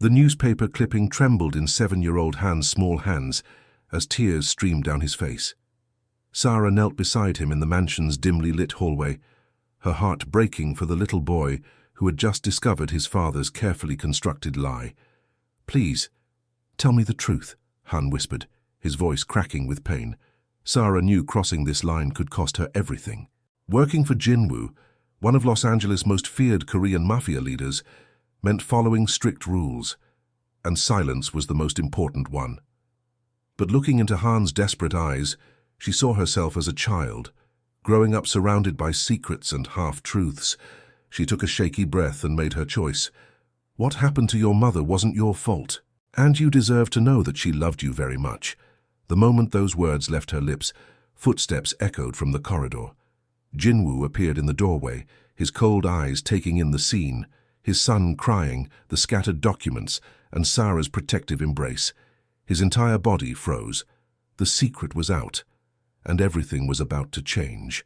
The newspaper clipping trembled in 7-year-old Han's small hands as tears streamed down his face. Sarah knelt beside him in the mansion's dimly lit hallway, her heart breaking for the little boy who had just discovered his father's carefully constructed lie. "Please, tell me the truth," Han whispered, his voice cracking with pain. Sarah knew crossing this line could cost her everything. Working for Jinwoo, one of Los Angeles' most feared Korean Mafia leaders, meant following strict rules, and silence was the most important one. But looking into Han's desperate eyes, she saw herself as a child, growing up surrounded by secrets and half-truths. She took a shaky breath and made her choice. What happened to your mother wasn't your fault, and you deserve to know that she loved you very much. The moment those words left her lips, footsteps echoed from the corridor. Jinwoo appeared in the doorway, his cold eyes taking in the scene, his son crying, the scattered documents, and Sarah's protective embrace. His entire body froze. The secret was out, and everything was about to change.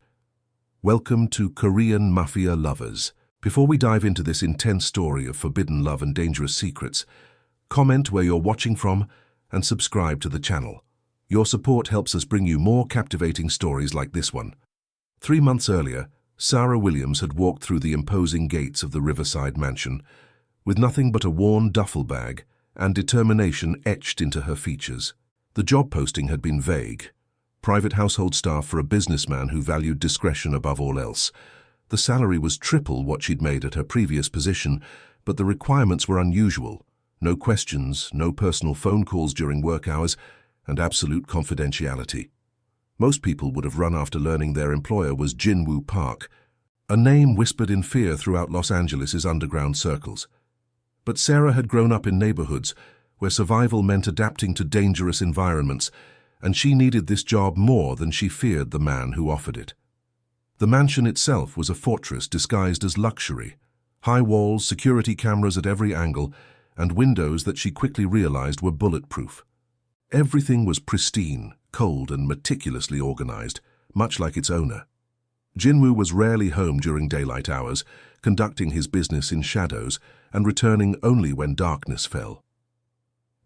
Welcome to Korean Mafia Lovers. Before we dive into this intense story of forbidden love and dangerous secrets, comment where you're watching from and subscribe to the channel. Your support helps us bring you more captivating stories like this one. 3 months earlier, Sarah Williams had walked through the imposing gates of the Riverside mansion, with nothing but a worn duffel bag and determination etched into her features. The job posting had been vague. Private household staff for a businessman who valued discretion above all else. The salary was triple what she'd made at her previous position, but the requirements were unusual. No questions, no personal phone calls during work hours, and absolute confidentiality. Most people would have run after learning their employer was Jinwoo Park, a name whispered in fear throughout Los Angeles' underground circles. But Sarah had grown up in neighborhoods where survival meant adapting to dangerous environments, and she needed this job more than she feared the man who offered it. The mansion itself was a fortress disguised as luxury. High walls, security cameras at every angle, and windows that she quickly realized were bulletproof. Everything was pristine, cold, and meticulously organized, much like its owner. Jinwoo was rarely home during daylight hours, conducting his business in shadows and returning only when darkness fell.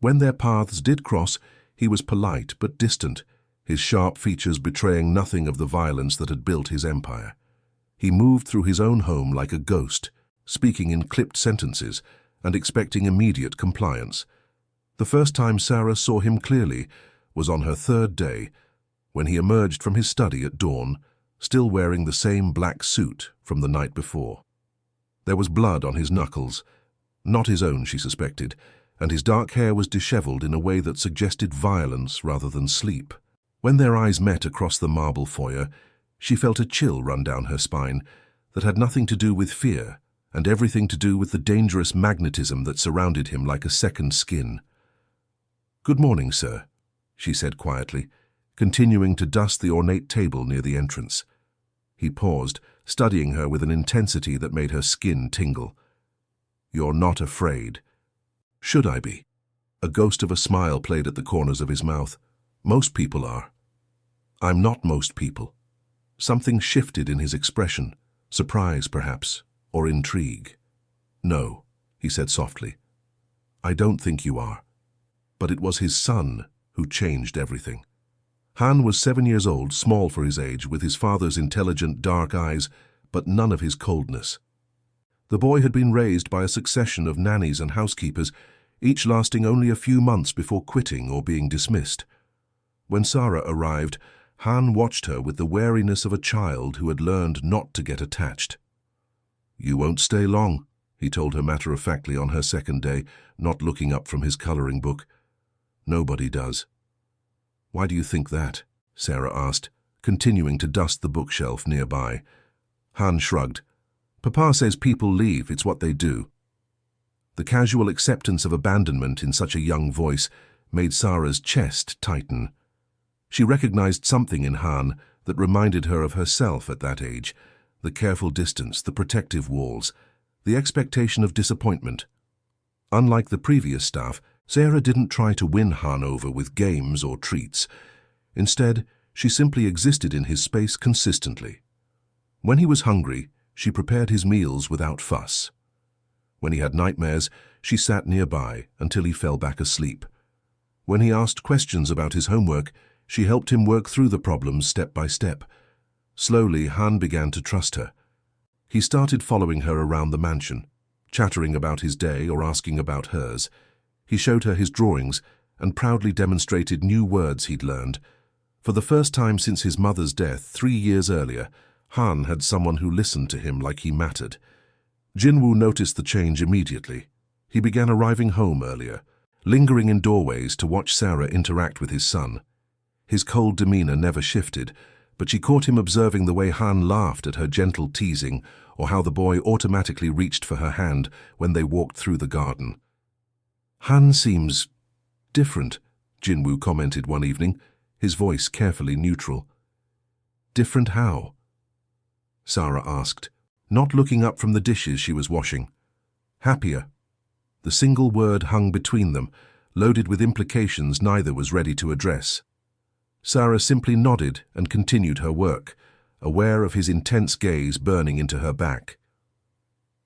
When their paths did cross, he was polite but distant, his sharp features betraying nothing of the violence that had built his empire. He moved through his own home like a ghost, speaking in clipped sentences and expecting immediate compliance. The first time Sarah saw him clearly was on her 3rd day, when he emerged from his study at dawn, still wearing the same black suit from the night before. There was blood on his knuckles, not his own, she suspected, and his dark hair was disheveled in a way that suggested violence rather than sleep. When their eyes met across the marble foyer, she felt a chill run down her spine that had nothing to do with fear and everything to do with the dangerous magnetism that surrounded him like a second skin. "Good morning, sir," she said quietly, continuing to dust the ornate table near the entrance. He paused, studying her with an intensity that made her skin tingle. "You're not afraid." "Should I be?" A ghost of a smile played at the corners of his mouth. "Most people are." "I'm not most people." Something shifted in his expression, surprise perhaps, or intrigue. "No," he said softly. "I don't think you are." But it was his son who changed everything. Han was 7 years old, small for his age, with his father's intelligent dark eyes, but none of his coldness. The boy had been raised by a succession of nannies and housekeepers, each lasting only a few months before quitting or being dismissed. When Sarah arrived, Han watched her with the wariness of a child who had learned not to get attached. "You won't stay long," he told her matter-of-factly on her 2nd day, not looking up from his coloring book. "Nobody does." "Why do you think that?" Sarah asked, continuing to dust the bookshelf nearby. Han shrugged. "Papa says people leave, it's what they do." The casual acceptance of abandonment in such a young voice made Sarah's chest tighten. She recognized something in Han that reminded her of herself at that age, the careful distance, the protective walls, the expectation of disappointment. Unlike the previous staff, Sarah didn't try to win Han over with games or treats. Instead, she simply existed in his space consistently. When he was hungry, she prepared his meals without fuss. When he had nightmares, she sat nearby until he fell back asleep. When he asked questions about his homework, she helped him work through the problems step by step. Slowly, Han began to trust her. He started following her around the mansion, chattering about his day or asking about hers. He showed her his drawings and proudly demonstrated new words he'd learned. For the first time since his mother's death 3 years earlier, Han had someone who listened to him like he mattered. Jinwoo noticed the change immediately. He began arriving home earlier, lingering in doorways to watch Sarah interact with his son. His cold demeanor never shifted, but she caught him observing the way Han laughed at her gentle teasing or how the boy automatically reached for her hand when they walked through the garden. Han seems different, Jinwoo commented one evening, his voice carefully neutral. Different how? Sarah asked, not looking up from the dishes she was washing. Happier. The single word hung between them, loaded with implications neither was ready to address. Sarah simply nodded and continued her work, aware of his intense gaze burning into her back.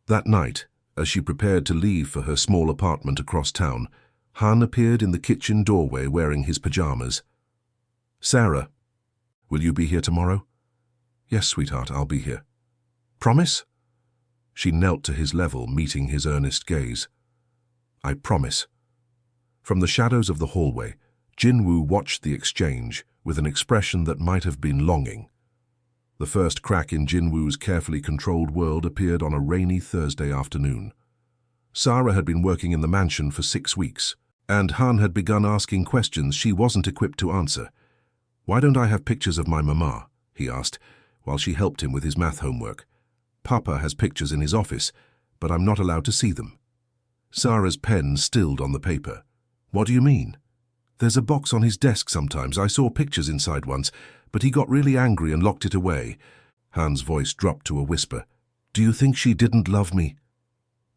That night, as she prepared to leave for her small apartment across town, Han appeared in the kitchen doorway wearing his pajamas. Sarah, will you be here tomorrow? Yes, sweetheart, I'll be here. Promise? She knelt to his level, meeting his earnest gaze. I promise. From the shadows of the hallway, Jinwoo watched the exchange with an expression that might have been longing. The first crack in Jinwoo's carefully controlled world appeared on a rainy Thursday afternoon. Sarah had been working in the mansion for 6 weeks, and Han had begun asking questions she wasn't equipped to answer. Why don't I have pictures of my mama? He asked, while she helped him with his math homework. Papa has pictures in his office, but I'm not allowed to see them. Sarah's pen stilled on the paper. What do you mean? There's a box on his desk sometimes. I saw pictures inside once, but he got really angry and locked it away. Han's voice dropped to a whisper. Do you think she didn't love me?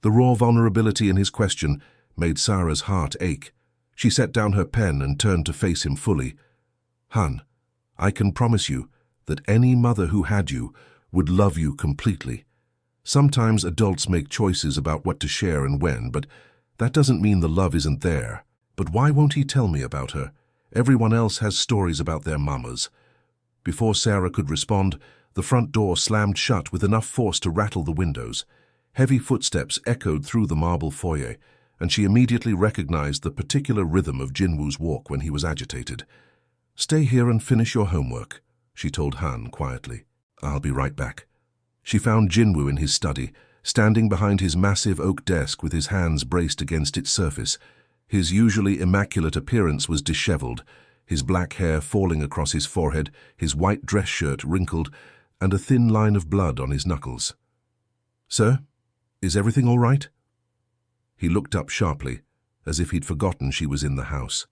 The raw vulnerability in his question made Sarah's heart ache. She set down her pen and turned to face him fully. Han, I can promise you that any mother who had you would love you completely. Sometimes adults make choices about what to share and when, but that doesn't mean the love isn't there. But why won't he tell me about her? Everyone else has stories about their mamas. Before Sarah could respond, the front door slammed shut with enough force to rattle the windows. Heavy footsteps echoed through the marble foyer, and she immediately recognized the particular rhythm of Jinwoo's walk when he was agitated. Stay here and finish your homework, she told Han quietly. I'll be right back. She found Jinwoo in his study, standing behind his massive oak desk with his hands braced against its surface. His usually immaculate appearance was disheveled, his black hair falling across his forehead, his white dress shirt wrinkled, and a thin line of blood on his knuckles. Sir, is everything all right? He looked up sharply, as if he'd forgotten she was in the house.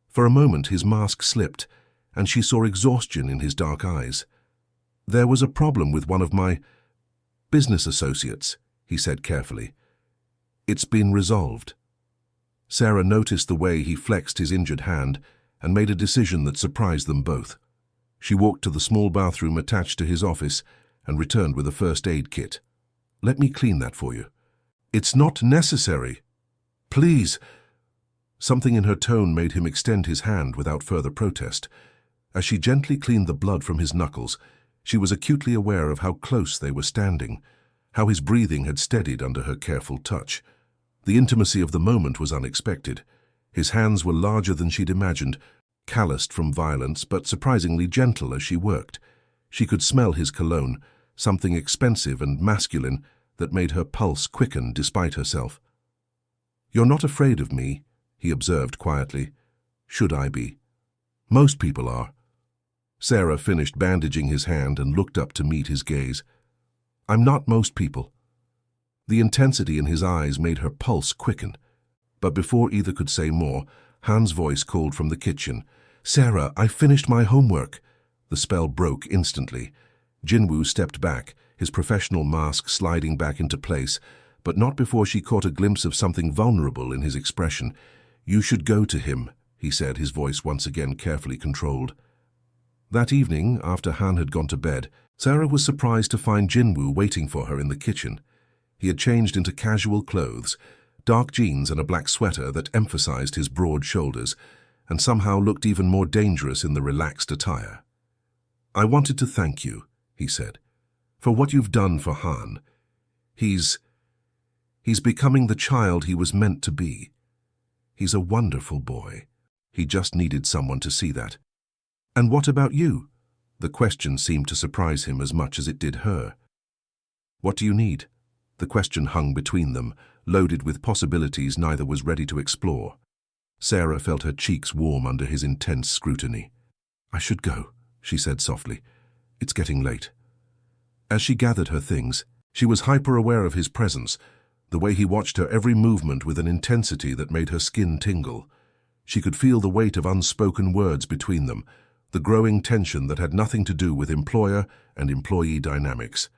For a moment his mask slipped, and she saw exhaustion in his dark eyes. There was a problem with one of my business associates, he said carefully. It's been resolved. Sarah noticed the way he flexed his injured hand and made a decision that surprised them both. She walked to the small bathroom attached to his office and returned with a first aid kit. Let me clean that for you. It's not necessary. Please. Something in her tone made him extend his hand without further protest. As she gently cleaned the blood from his knuckles, she was acutely aware of how close they were standing, how his breathing had steadied under her careful touch. The intimacy of the moment was unexpected. His hands were larger than she'd imagined, calloused from violence but surprisingly gentle as she worked. She could smell his cologne, something expensive and masculine that made her pulse quicken despite herself. You're not afraid of me, he observed quietly. Should I be? Most people are. Sarah finished bandaging his hand and looked up to meet his gaze. I'm not most people. The intensity in his eyes made her pulse quicken. But before either could say more, Han's voice called from the kitchen. Sarah, I finished my homework. The spell broke instantly. Jinwoo stepped back, his professional mask sliding back into place, but not before she caught a glimpse of something vulnerable in his expression. You should go to him, he said, his voice once again carefully controlled. That evening, after Han had gone to bed, Sarah was surprised to find Jinwoo waiting for her in the kitchen. He had changed into casual clothes, dark jeans and a black sweater that emphasized his broad shoulders, and somehow looked even more dangerous in the relaxed attire. "I wanted to thank you," he said, "for what you've done for Han. He's becoming the child he was meant to be. He's a wonderful boy. He just needed someone to see that." "And what about you?" The question seemed to surprise him as much as it did her. "What do you need?" The question hung between them, loaded with possibilities neither was ready to explore. Sarah felt her cheeks warm under his intense scrutiny. "I should go," she said softly. "It's getting late." As she gathered her things, she was hyper-aware of his presence, the way he watched her every movement with an intensity that made her skin tingle. She could feel the weight of unspoken words between them, the growing tension that had nothing to do with employer and employee dynamics.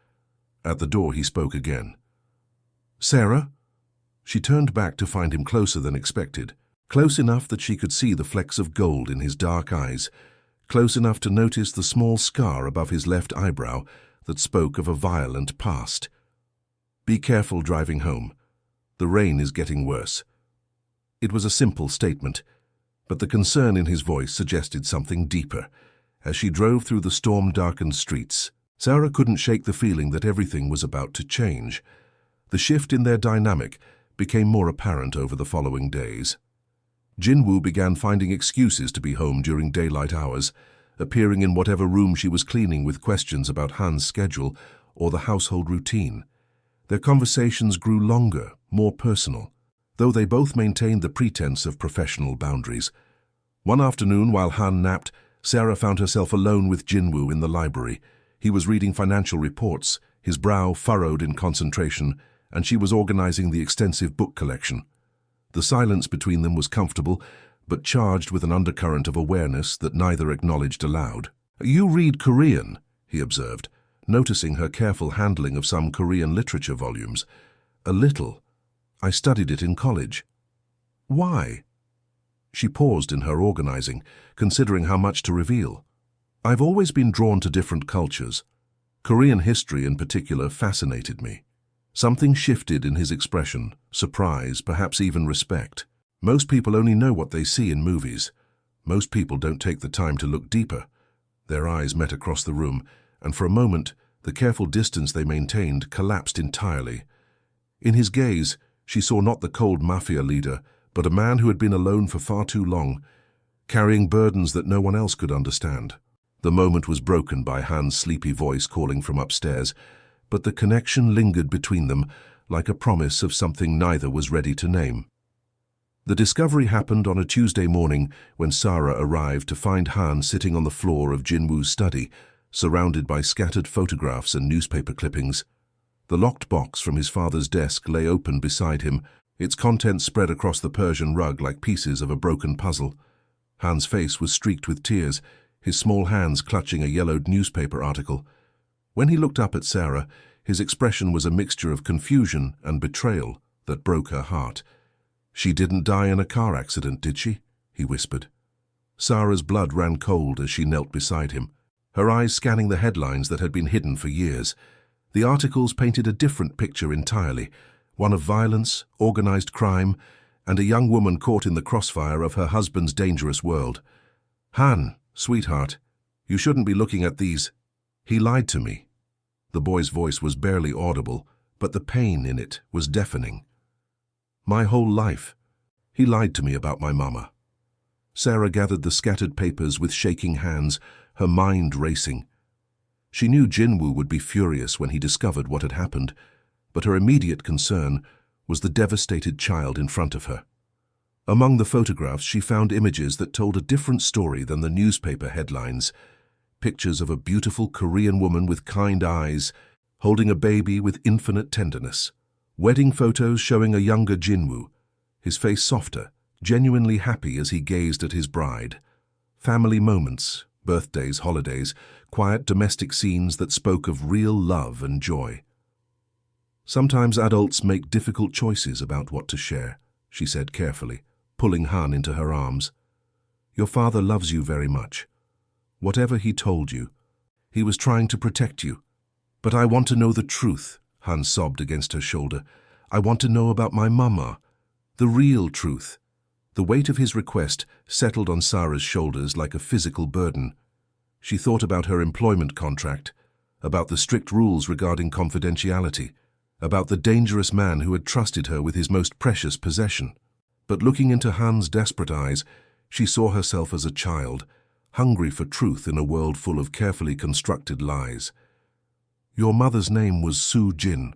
At the door he spoke again. "Sarah?" She turned back to find him closer than expected, close enough that she could see the flecks of gold in his dark eyes, close enough to notice the small scar above his left eyebrow that spoke of a violent past. "Be careful driving home. The rain is getting worse." It was a simple statement, but the concern in his voice suggested something deeper. As she drove through the storm-darkened streets, Sarah couldn't shake the feeling that everything was about to change. The shift in their dynamic became more apparent over the following days. Jinwoo began finding excuses to be home during daylight hours, appearing in whatever room she was cleaning with questions about Han's schedule or the household routine. Their conversations grew longer, more personal, though they both maintained the pretense of professional boundaries. One afternoon, while Han napped, Sarah found herself alone with Jinwoo in the library. He was reading financial reports, his brow furrowed in concentration, and she was organizing the extensive book collection. The silence between them was comfortable, but charged with an undercurrent of awareness that neither acknowledged aloud. "You read Korean," he observed, noticing her careful handling of some Korean literature volumes. "A little. I studied it in college." "Why?" She paused in her organizing, considering how much to reveal. "I've always been drawn to different cultures. Korean history in particular fascinated me." Something shifted in his expression, surprise, perhaps even respect. Most people only know what they see in movies. Most people don't take the time to look deeper. Their eyes met across the room, and for a moment, the careful distance they maintained collapsed entirely. In his gaze, she saw not the cold Mafia leader, but a man who had been alone for far too long, carrying burdens that no one else could understand. The moment was broken by Han's sleepy voice calling from upstairs, but the connection lingered between them like a promise of something neither was ready to name. The discovery happened on a Tuesday morning when Sarah arrived to find Han sitting on the floor of Jinwoo's study, surrounded by scattered photographs and newspaper clippings. The locked box from his father's desk lay open beside him, its contents spread across the Persian rug like pieces of a broken puzzle. Han's face was streaked with tears, his small hands clutching a yellowed newspaper article. When he looked up at Sarah, his expression was a mixture of confusion and betrayal that broke her heart. "She didn't die in a car accident, did she?" he whispered. Sarah's blood ran cold as she knelt beside him, her eyes scanning the headlines that had been hidden for years. The articles painted a different picture entirely, one of violence, organized crime, and a young woman caught in the crossfire of her husband's dangerous world. "Han, sweetheart, you shouldn't be looking at these. He lied to me." The boy's voice was barely audible, but the pain in it was deafening. "My whole life. He lied to me about my mama." Sarah gathered the scattered papers with shaking hands, her mind racing. She knew Jinwoo would be furious when he discovered what had happened, but her immediate concern was the devastated child in front of her. Among the photographs, she found images that told a different story than the newspaper headlines. Pictures of a beautiful Korean woman with kind eyes, holding a baby with infinite tenderness. Wedding photos showing a younger Jinwoo, his face softer, genuinely happy as he gazed at his bride. Family moments, birthdays, holidays, quiet domestic scenes that spoke of real love and joy. "Sometimes adults make difficult choices about what to share," she said carefully, pulling Han into her arms. "Your father loves you very much. Whatever he told you, he was trying to protect you. But I want to know the truth, Han sobbed against her shoulder. "I want to know about my mama. The real truth." The weight of his request settled on Sarah's shoulders like a physical burden. She thought about her employment contract, about the strict rules regarding confidentiality, about the dangerous man who had trusted her with his most precious possession. But looking into Han's desperate eyes, she saw herself as a child, hungry for truth in a world full of carefully constructed lies. "Your mother's name was Su Jin,"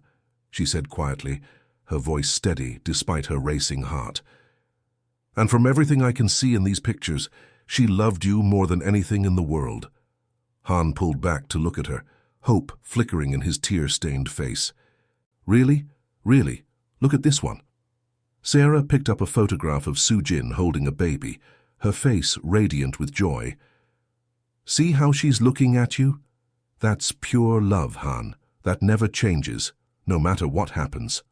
she said quietly, her voice steady despite her racing heart. "And from everything I can see in these pictures, she loved you more than anything in the world." Han pulled back to look at her, hope flickering in his tear-stained face. "Really? Really? Look at this one." Sarah picked up a photograph of Su Jin holding a baby, her face radiant with joy. "See how she's looking at you? That's pure love, Han. That never changes, no matter what happens."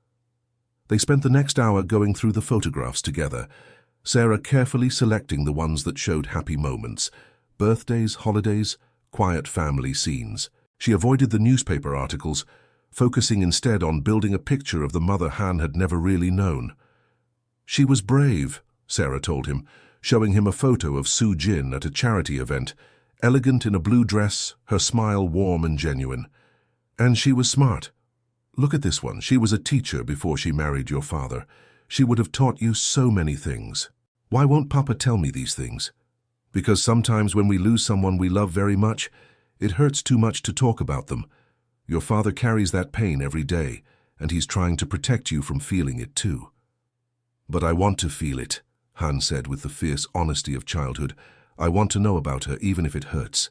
They spent the next hour going through the photographs together, Sarah carefully selecting the ones that showed happy moments, birthdays, holidays, quiet family scenes. She avoided the newspaper articles, focusing instead on building a picture of the mother Han had never really known. "She was brave," Sarah told him, showing him a photo of Su Jin at a charity event, elegant in a blue dress, her smile warm and genuine. "And she was smart. Look at this one. She was a teacher before she married your father. She would have taught you so many things." "Why won't Papa tell me these things?" "Because sometimes when we lose someone we love very much, it hurts too much to talk about them. Your father carries that pain every day, and he's trying to protect you from feeling it too." "But I want to feel it," Han said with the fierce honesty of childhood. "I want to know about her, even if it hurts."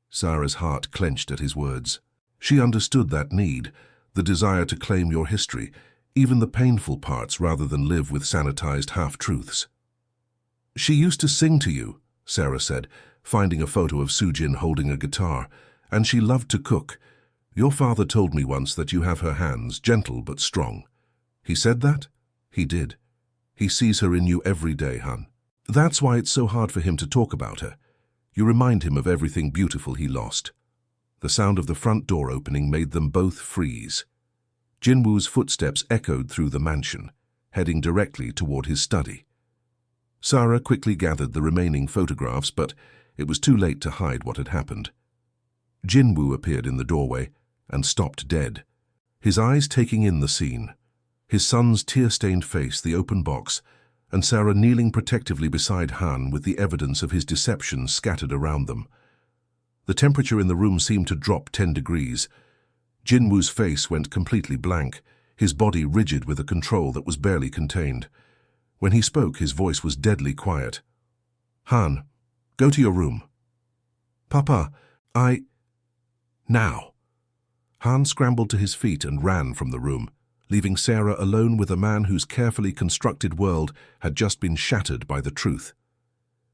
Sarah's heart clenched at his words. She understood that need, the desire to claim your history, even the painful parts rather than live with sanitized half-truths. "She used to sing to you," Sarah said, finding a photo of Su Jin holding a guitar, "and she loved to cook. Your father told me once that you have her hands, gentle but strong." "He said that?" "He did. He sees her in you every day, Han. That's why it's so hard for him to talk about her. You remind him of everything beautiful he lost." The sound of the front door opening made them both freeze. Jinwoo's footsteps echoed through the mansion, heading directly toward his study. Sarah quickly gathered the remaining photographs, but it was too late to hide what had happened. Jinwoo appeared in the doorway and stopped dead, his eyes taking in the scene. His son's tear-stained face, the open box, and Sarah kneeling protectively beside Han with the evidence of his deception scattered around them. The temperature in the room seemed to drop 10 degrees. Jinwoo's face went completely blank, his body rigid with a control that was barely contained. When he spoke, his voice was deadly quiet. "Han, go to your room." "Papa, Now." Han scrambled to his feet and ran from the room, leaving Sarah alone with a man whose carefully constructed world had just been shattered by the truth.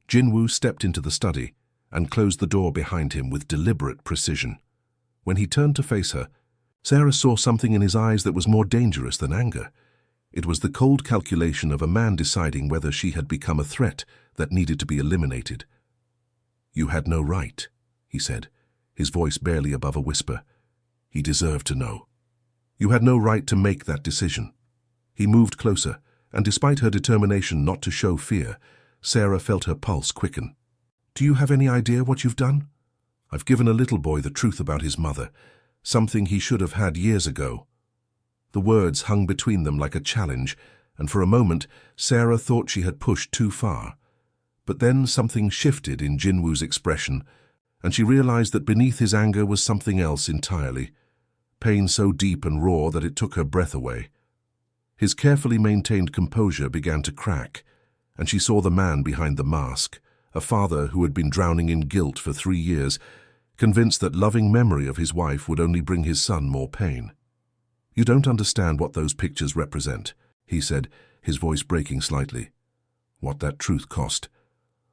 Jinwoo stepped into the study and closed the door behind him with deliberate precision. When he turned to face her, Sarah saw something in his eyes that was more dangerous than anger. It was the cold calculation of a man deciding whether she had become a threat that needed to be eliminated. "You had no right," he said, his voice barely above a whisper. "He deserved to know. You had no right to make that decision." He moved closer, and despite her determination not to show fear, Sarah felt her pulse quicken. "Do you have any idea what you've done? I've given a little boy the truth about his mother, something he should have had years ago." The words hung between them like a challenge, and for a moment Sarah thought she had pushed too far. But then something shifted in Jinwoo's expression, and she realized that beneath his anger was something else entirely, pain so deep and raw that it took her breath away. His carefully maintained composure began to crack, and she saw the man behind the mask, a father who had been drowning in guilt for 3 years, convinced that loving memory of his wife would only bring his son more pain. "You don't understand what those pictures represent," he said, his voice breaking slightly. "What that truth cost."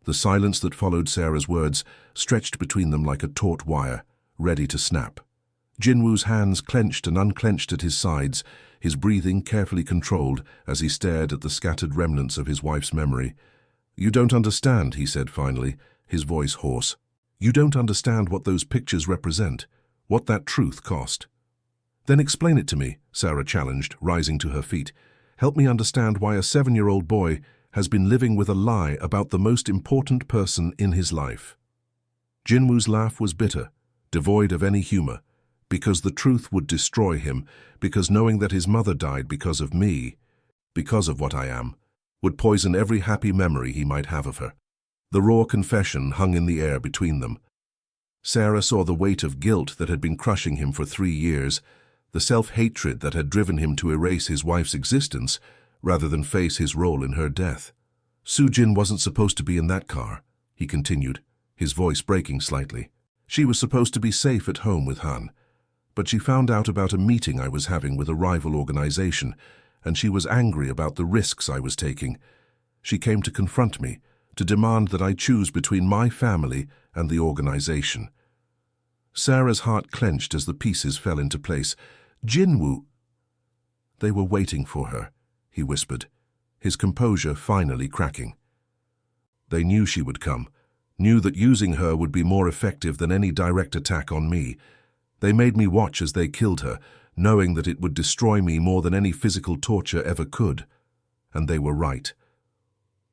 The silence that followed Sarah's words stretched between them like a taut wire, ready to snap. Jinwoo's hands clenched and unclenched at his sides, his breathing carefully controlled as he stared at the scattered remnants of his wife's memory. "You don't understand," he said finally, his voice hoarse. "You don't understand what those pictures represent, what that truth cost." Then explain it to me, Sarah challenged, rising to her feet. Help me understand why a 7-year-old boy has been living with a lie about the most important person in his life. Jinwoo's laugh was bitter, devoid of any humor, because the truth would destroy him, because knowing that his mother died because of me, because of what I am, would poison every happy memory he might have of her. The raw confession hung in the air between them. Sarah saw the weight of guilt that had been crushing him for 3 years, the self-hatred that had driven him to erase his wife's existence rather than face his role in her death. Soo-jin wasn't supposed to be in that car, he continued, his voice breaking slightly. She was supposed to be safe at home with Han, but she found out about a meeting I was having with a rival organization, and she was angry about the risks I was taking. She came to confront me, to demand that I choose between my family and the organization. Sarah's heart clenched as the pieces fell into place. Jinwoo! They were waiting for her, he whispered, his composure finally cracking. They knew she would come, knew that using her would be more effective than any direct attack on me. They made me watch as they killed her, knowing that it would destroy me more than any physical torture ever could. And they were right.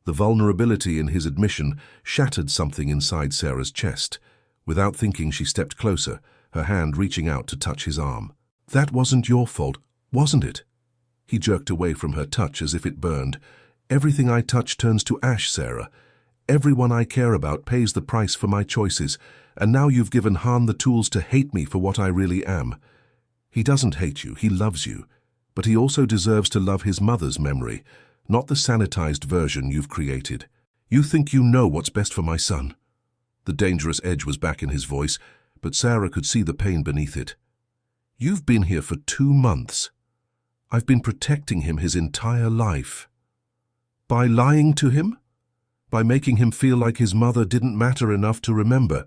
The vulnerability in his admission shattered something inside Sarah's chest. Without thinking, she stepped closer, her hand reaching out to touch his arm. That wasn't your fault, wasn't it? He jerked away from her touch as if it burned. Everything I touch turns to ash, Sarah. Everyone I care about pays the price for my choices, and now you've given Han the tools to hate me for what I really am. He doesn't hate you, he loves you, but he also deserves to love his mother's memory, not the sanitized version you've created. You think you know what's best for my son. The dangerous edge was back in his voice, but Sarah could see the pain beneath it. You've been here for 2 months. I've been protecting him his entire life. By lying to him? By making him feel like his mother didn't matter enough to remember.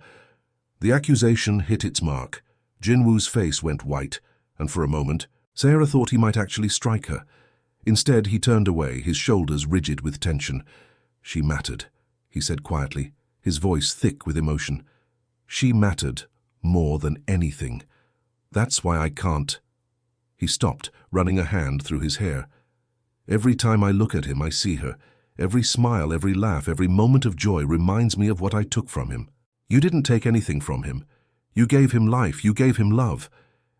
The accusation hit its mark. Jinwoo's face went white, and for a moment, Sarah thought he might actually strike her. Instead, he turned away, his shoulders rigid with tension. She mattered, he said quietly, his voice thick with emotion. She mattered more than anything. That's why I can't. He stopped, running a hand through his hair. Every time I look at him, I see her. Every smile, every laugh, every moment of joy reminds me of what I took from him. You didn't take anything from him. You gave him life, you gave him love,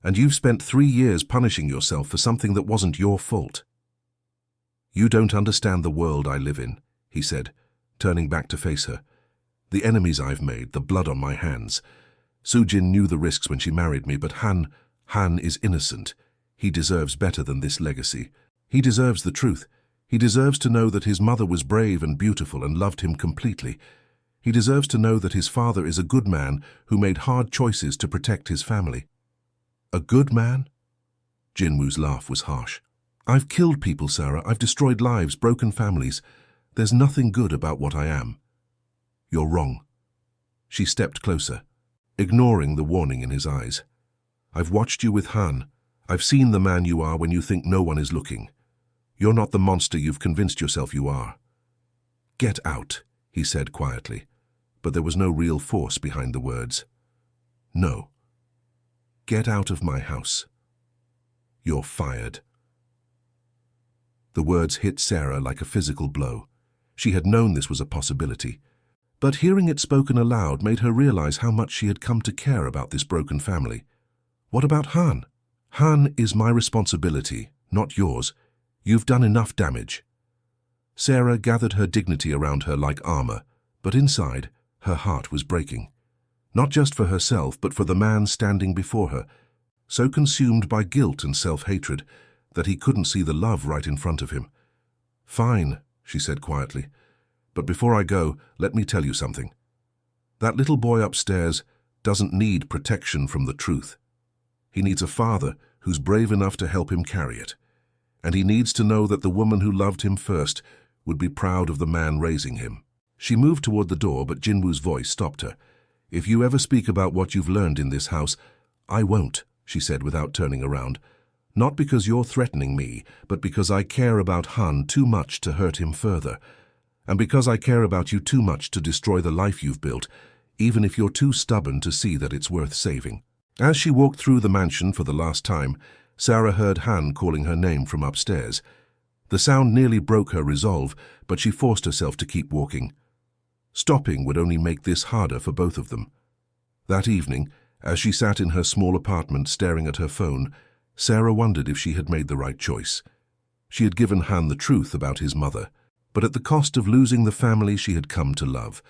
and you've spent 3 years punishing yourself for something that wasn't your fault. You don't understand the world I live in, he said, turning back to face her. The enemies I've made, the blood on my hands. Soo-jin knew the risks when she married me, but Han is innocent. He deserves better than this legacy. He deserves the truth. He deserves to know that his mother was brave and beautiful and loved him completely. He deserves to know that his father is a good man who made hard choices to protect his family. A good man? Jinwoo's laugh was harsh. I've killed people, Sarah. I've destroyed lives, broken families. There's nothing good about what I am. You're wrong. She stepped closer, ignoring the warning in his eyes. I've watched you with Han. I've seen the man you are when you think no one is looking. You're not the monster you've convinced yourself you are. Get out, he said quietly, but there was no real force behind the words. No. Get out of my house. You're fired. The words hit Sarah like a physical blow. She had known this was a possibility, but hearing it spoken aloud made her realize how much she had come to care about this broken family. What about Han? Han is my responsibility, not yours. You've done enough damage. Sarah gathered her dignity around her like armor, but inside, her heart was breaking. Not just for herself, but for the man standing before her, so consumed by guilt and self-hatred that he couldn't see the love right in front of him. Fine, she said quietly, but before I go, let me tell you something. That little boy upstairs doesn't need protection from the truth. He needs a father who's brave enough to help him carry it. And he needs to know that the woman who loved him first would be proud of the man raising him. She moved toward the door, but Jinwoo's voice stopped her. If you ever speak about what you've learned in this house, I won't, she said without turning around. Not because you're threatening me, but because I care about Han too much to hurt him further. And because I care about you too much to destroy the life you've built, even if you're too stubborn to see that it's worth saving. As she walked through the mansion for the last time, Sarah heard Han calling her name from upstairs. The sound nearly broke her resolve, but she forced herself to keep walking. Stopping would only make this harder for both of them. That evening, as she sat in her small apartment staring at her phone, Sarah wondered if she had made the right choice. She had given Han the truth about his mother, but at the cost of losing the family she had come to love.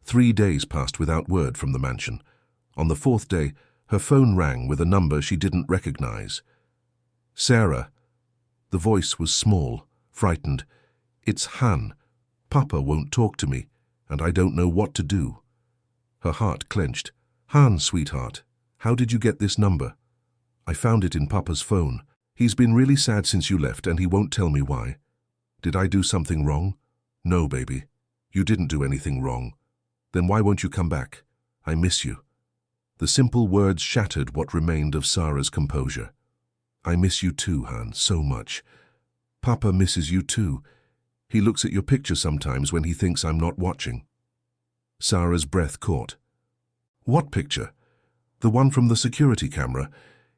3 days passed without word from the mansion. On the 4th day, her phone rang with a number she didn't recognize. "Sarah." The voice was small, frightened. "It's Han. Papa won't talk to me, and I don't know what to do." Her heart clenched. "Han, sweetheart, how did you get this number?" "I found it in Papa's phone. He's been really sad since you left, and he won't tell me why." "Did I do something wrong?" "No, baby. You didn't do anything wrong." "Then why won't you come back? I miss you." The simple words shattered what remained of Sarah's composure. "I miss you too, Han, so much. Papa misses you too. He looks at your picture sometimes when he thinks I'm not watching." Sarah's breath caught. "What picture?" "The one from the security camera.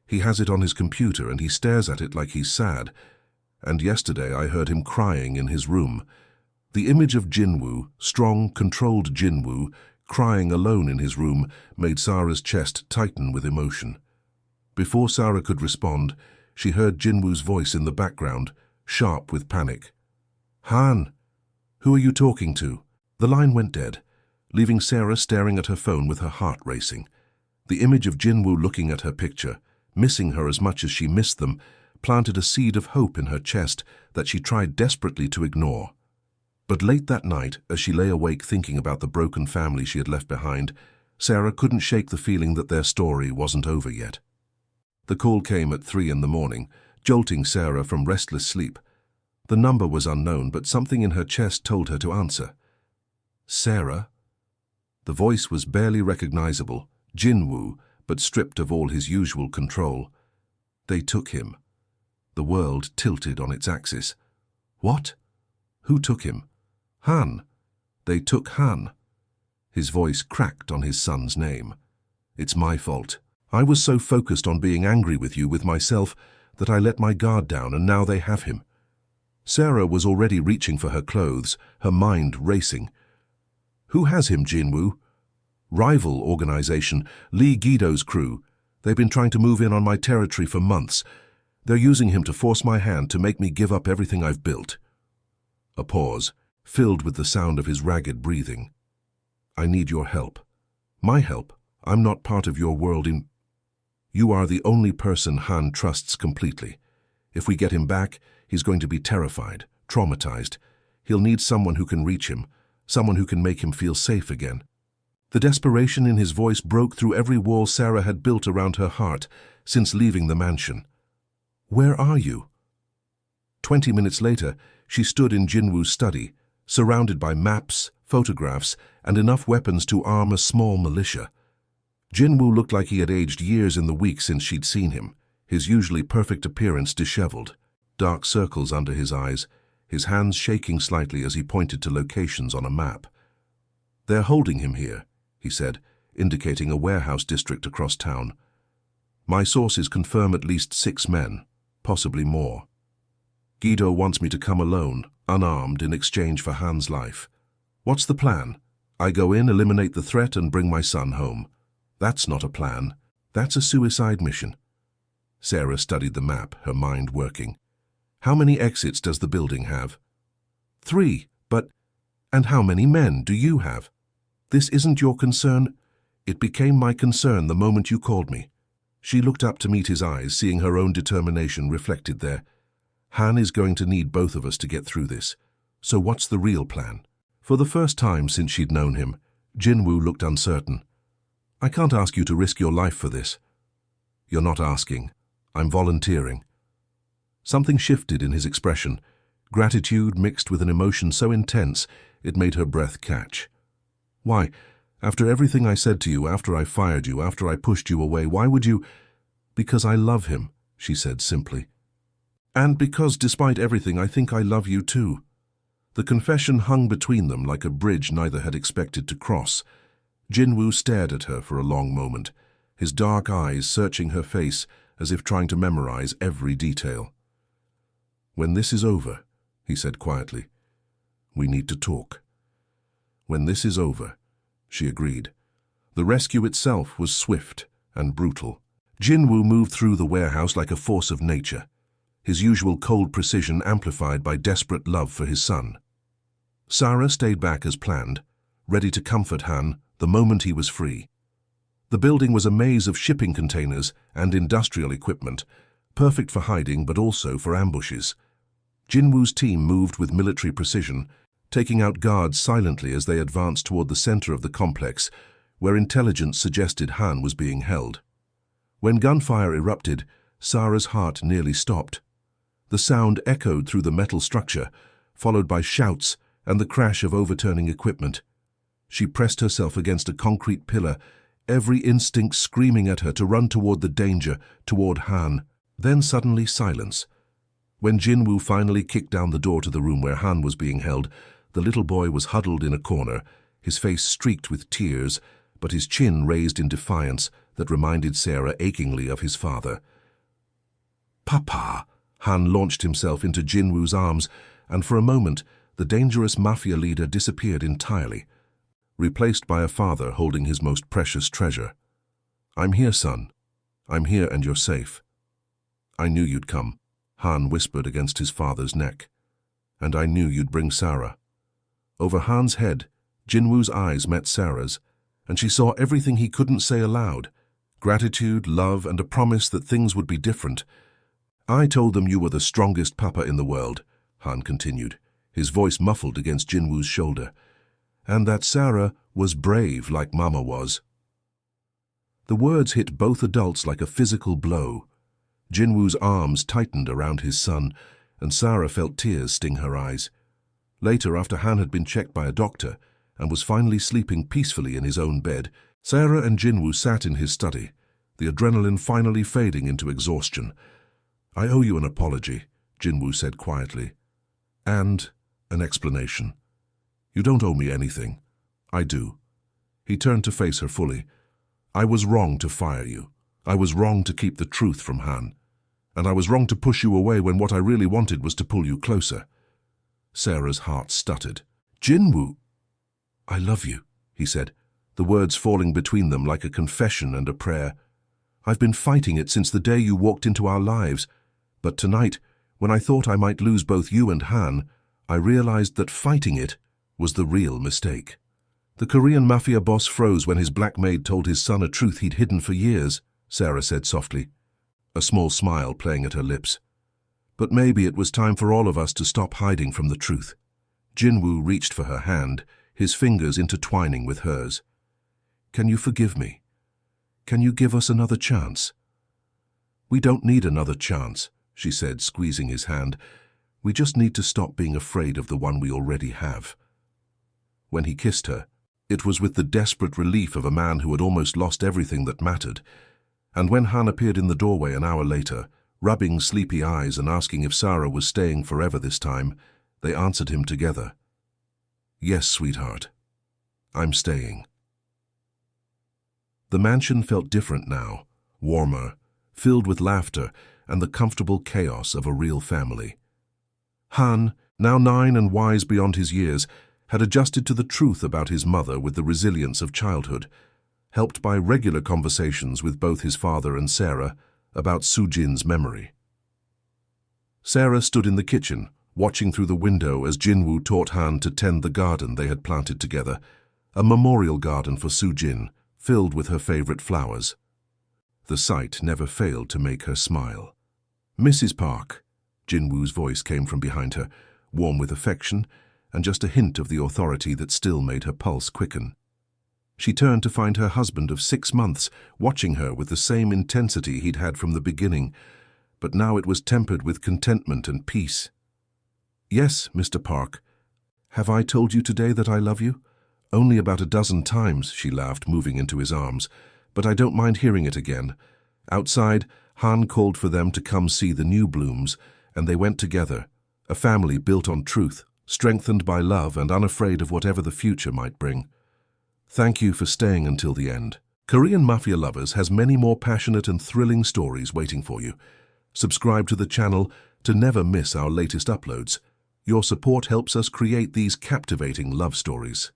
He has it on his computer and he stares at it like he's sad. And yesterday I heard him crying in his room." The image of Jinwoo, strong, controlled Jinwoo, crying alone in his room, made Sarah's chest tighten with emotion. Before Sarah could respond, she heard Jinwoo's voice in the background, sharp with panic. "Han, who are you talking to?" The line went dead, leaving Sarah staring at her phone with her heart racing. The image of Jinwoo looking at her picture, missing her as much as she missed them, planted a seed of hope in her chest that she tried desperately to ignore. But late that night, as she lay awake thinking about the broken family she had left behind, Sarah couldn't shake the feeling that their story wasn't over yet. The call came at 3 in the morning, jolting Sarah from restless sleep. The number was unknown, but something in her chest told her to answer. "Sarah?" The voice was barely recognizable, Jinwoo, but stripped of all his usual control. "They took him." The world tilted on its axis. "What? Who took him?" "Han. They took Han." His voice cracked on his son's name. "It's my fault. I was so focused on being angry with you, with myself, that I let my guard down, and now they have him." Sarah was already reaching for her clothes, her mind racing. "Who has him, Jinwoo?" "Rival organization, Lee Guido's crew. They've been trying to move in on my territory for months. They're using him to force my hand, to make me give up everything I've built." A pause, filled with the sound of his ragged breathing. "I need your help." "My help? I'm not part of your world in—" "You are the only person Han trusts completely. If we get him back, he's going to be terrified, traumatized. He'll need someone who can reach him, someone who can make him feel safe again." The desperation in his voice broke through every wall Sarah had built around her heart since leaving the mansion. "Where are you?" 20 minutes later, she stood in Jinwoo's study, surrounded by maps, photographs, and enough weapons to arm a small militia. Jinwoo looked like he had aged years in the week since she'd seen him, his usually perfect appearance disheveled, dark circles under his eyes, his hands shaking slightly as he pointed to locations on a map. "They're holding him here," he said, indicating a warehouse district across town. "My sources confirm at least 6 men, possibly more. Guido wants me to come alone, unarmed, in exchange for Han's life. What's the plan? I go in, eliminate the threat, and bring my son home. That's not a plan. That's a suicide mission." Sarah studied the map, her mind working. "How many exits does the building have?" 3, but— "And how many men do you have?" "This isn't your concern." "It became my concern the moment you called me." She looked up to meet his eyes, seeing her own determination reflected there. "Han is going to need both of us to get through this. So what's the real plan?" For the first time since she'd known him, Jinwoo looked uncertain. "I can't ask you to risk your life for this." "You're not asking. I'm volunteering." Something shifted in his expression, gratitude mixed with an emotion so intense it made her breath catch. "Why, after everything I said to you, after I fired you, after I pushed you away, why would you—" "Because I love him," she said simply. "And because, despite everything, I think I love you too." The confession hung between them like a bridge neither had expected to cross. Jinwoo stared at her for a long moment, his dark eyes searching her face as if trying to memorize every detail. "When this is over," he said quietly, "we need to talk." "When this is over," she agreed. The rescue itself was swift and brutal. Jinwoo moved through the warehouse like a force of nature, his usual cold precision amplified by desperate love for his son. Sarah stayed back as planned, ready to comfort Han the moment he was free. The building was a maze of shipping containers and industrial equipment, perfect for hiding but also for ambushes. Jinwoo's team moved with military precision, taking out guards silently as they advanced toward the center of the complex, where intelligence suggested Han was being held. When gunfire erupted, Sarah's heart nearly stopped. The sound echoed through the metal structure, followed by shouts and the crash of overturning equipment. She pressed herself against a concrete pillar, every instinct screaming at her to run toward the danger, toward Han. Then suddenly silence. When Jinwoo finally kicked down the door to the room where Han was being held, the little boy was huddled in a corner, his face streaked with tears, but his chin raised in defiance that reminded Sarah achingly of his father. "Papa!" Han launched himself into Jinwoo's arms, and for a moment, the dangerous Mafia leader disappeared entirely, replaced by a father holding his most precious treasure. "I'm here, son. I'm here and you're safe." "I knew you'd come," Han whispered against his father's neck. "And I knew you'd bring Sarah." Over Han's head, Jinwoo's eyes met Sarah's, and she saw everything he couldn't say aloud: gratitude, love, and a promise that things would be different. "I told them you were the strongest papa in the world," Han continued, his voice muffled against Jinwoo's shoulder, "and that Sarah was brave like Mama was." The words hit both adults like a physical blow. Jinwoo's arms tightened around his son, and Sarah felt tears sting her eyes. Later, after Han had been checked by a doctor and was finally sleeping peacefully in his own bed, Sarah and Jinwoo sat in his study, the adrenaline finally fading into exhaustion. "I owe you an apology," Jinwoo said quietly. "And an explanation." "You don't owe me anything." "I do." He turned to face her fully. "I was wrong to fire you. I was wrong to keep the truth from Han. And I was wrong to push you away when what I really wanted was to pull you closer." Sarah's heart stuttered. "Jinwoo!" "I love you," he said, the words falling between them like a confession and a prayer. "I've been fighting it since the day you walked into our lives. But tonight, when I thought I might lose both you and Han, I realized that fighting it was the real mistake." "The Korean Mafia boss froze when his black maid told his son a truth he'd hidden for years," Sarah said softly, a small smile playing at her lips. "But maybe it was time for all of us to stop hiding from the truth." Jinwoo reached for her hand, his fingers intertwining with hers. "Can you forgive me? Can you give us another chance?" "We don't need another chance," she said, squeezing his hand. "We just need to stop being afraid of the one we already have." When he kissed her, it was with the desperate relief of a man who had almost lost everything that mattered. And when Han appeared in the doorway an hour later, rubbing sleepy eyes and asking if Sarah was staying forever this time, they answered him together. "Yes, sweetheart. I'm staying." The mansion felt different now, warmer, filled with laughter and the comfortable chaos of a real family. Han, now 9 and wise beyond his years, had adjusted to the truth about his mother with the resilience of childhood, helped by regular conversations with both his father and Sarah about Soo-jin's memory. Sarah stood in the kitchen, watching through the window as Jinwoo taught Han to tend the garden they had planted together, a memorial garden for Soo-jin, filled with her favorite flowers. The sight never failed to make her smile. "Mrs. Park," Jinwoo's voice came from behind her, warm with affection and just a hint of the authority that still made her pulse quicken. She turned to find her husband of 6 months watching her with the same intensity he'd had from the beginning, but now it was tempered with contentment and peace. "Yes, Mr. Park. Have I told you today that I love you?" "Only about a dozen times," she laughed, moving into his arms, "but I don't mind hearing it again." Outside, Han called for them to come see the new blooms, and they went together, a family built on truth, strengthened by love and unafraid of whatever the future might bring. "Thank you for staying until the end," Korean Mafia Lovers has many more passionate and thrilling stories waiting for you. Subscribe to the channel to never miss our latest uploads. Your support helps us create these captivating love stories.